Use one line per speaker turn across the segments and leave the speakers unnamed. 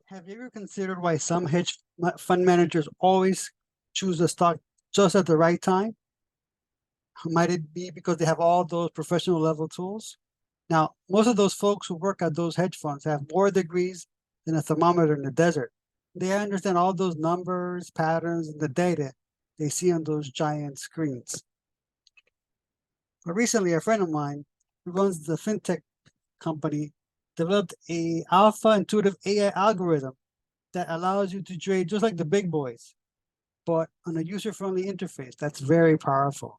Have you ever considered why some fund managers always choose a stock just at the right time? Might it be because they have all those professional level tools? Now, most of those folks who work at those hedge funds have more degrees than a thermometer in the desert. They understand all those numbers, patterns, and the data they see on those giant screens. But recently, a friend of mine who runs the fintech company developed a alpha intuitive AI algorithm that allows you to trade just like the big boys, but on a user-friendly interface. That's very powerful.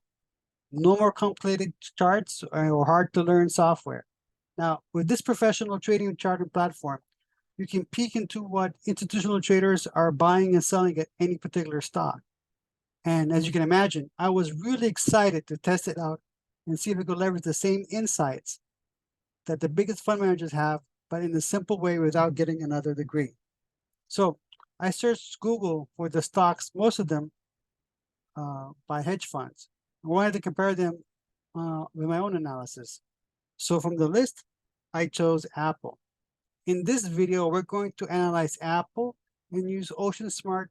No more complicated charts or hard to learn software. Now, with this professional trading charting platform, you can peek into what institutional traders are buying and selling at any particular stock. And as you can imagine, I was really excited to test it out and see if we could leverage the same insights that the biggest fund managers have, but in a simple way without getting another degree. So I searched Google for the stocks, most of them by hedge funds. I wanted to compare them with my own analysis. So from the list, I chose Apple. In this video, we're going to analyze Apple and use Ocean Smart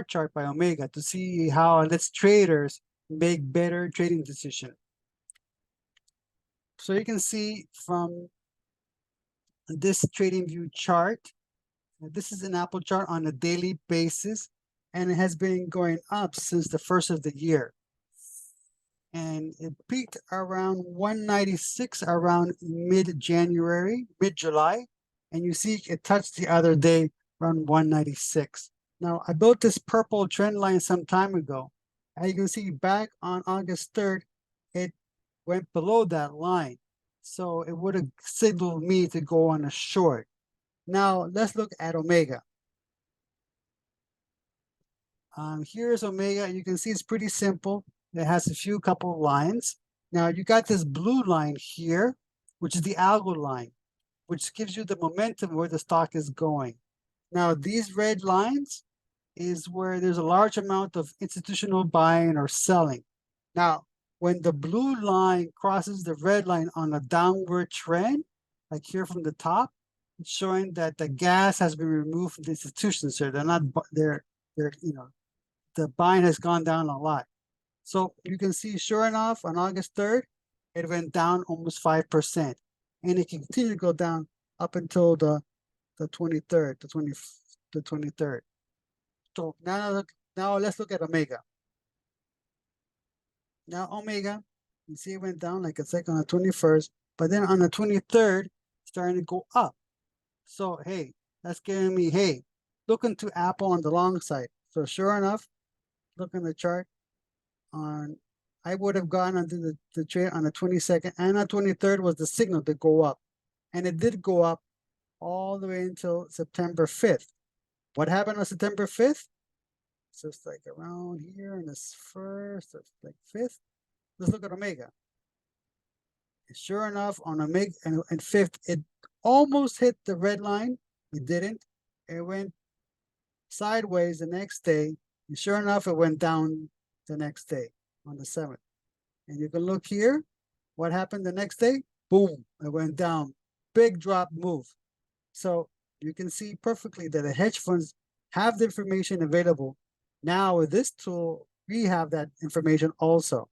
Chart by Omega to see how it lets traders make better trading decisions. So you can see from this trading view chart, this is an Apple chart on a daily basis, and it has been going up since the first of the year. And it peaked around 196 around mid-January, mid-July, and you see it touched the other day around 196. Now, I built this purple trend line some time ago, and you can see back on August 3rd, it went below that line. So it would have signaled me to go on a short. Now, let's look at Omega. Here's Omega. You can see it's pretty simple. It has a few couple of lines. Now, you got this blue line here, which is the algo line, which gives you the momentum where the stock is going. Now, these red lines is where there's a large amount of institutional buying or selling. Now, when the blue line crosses the red line on a downward trend, like here from the top, it's showing that the gas has been removed from the institutions. So they're not, they're the buying has gone down a lot. So you can see, sure enough, on August 3rd, it went down almost 5%. And it continued to go down up until the 23rd, the 23rd. So now let's look at Omega. Now Omega, you see it went down like a second on the 21st, but then on the 23rd, starting to go up. So hey, that's giving me, hey, look into Apple on the long side. So sure enough, look in the chart on, I would have gone onto the trade on the 22nd, and on 23rd was the signal to go up. And it did go up all the way until September 5th. What happened on September 5th? So it's like around here in this first, like 5th. Let's look at Omega. And sure enough, on Omega and 5th, it almost hit the red line. It didn't. It went sideways the next day. And sure enough, it went down the next day on the 7th. And you can look here. What happened the next day? Boom, it went down. Big drop move. So you can see perfectly that the hedge funds have the information available. Now with this tool, we have that information also.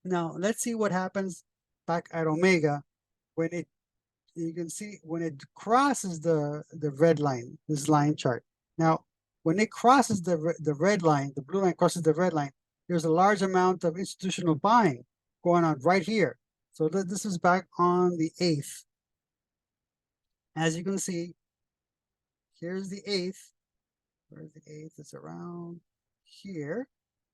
Now let's see what happens back at Omega when you can see when it crosses the red line, this line chart. Now, when it crosses the red line, the blue line crosses the red line, there's a large amount of institutional buying going on right here. So this is back on the 8th. As you can see, here's the 8th. Where's the 8th? It's around here.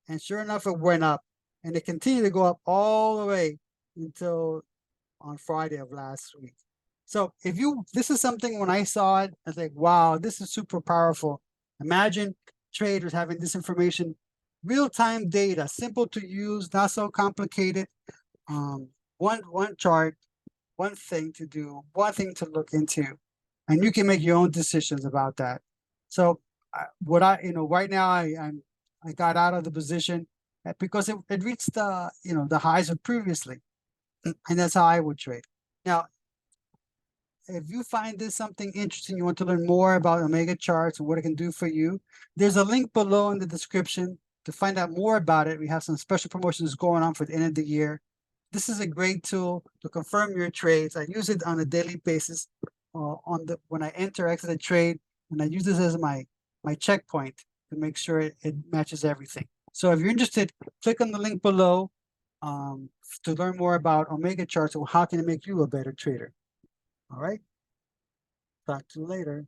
And sure enough, it went up. And it continued to go up all the way until on Friday of last week. So this is something when I saw it, I was like, wow, this is super powerful. Imagine traders having this information, real-time data, simple to use, not so complicated. One chart, one thing to do, one thing to look into, and you can make your own decisions about that. So right now I got out of the position because it reached the highs of previously, and that's how I would trade. Now, if you find this something interesting, you want to learn more about Omega charts and what it can do for you, there's a link below in the description to find out more about it. We have some special promotions going on for the end of the year. This is a great tool to confirm your trades. I use it on a daily basis when I enter, exit a trade, and I use this as my checkpoint to make sure it matches everything. So if you're interested, click on the link below to learn more about Omega charts and how can it make you a better trader. All right. Talk to you later.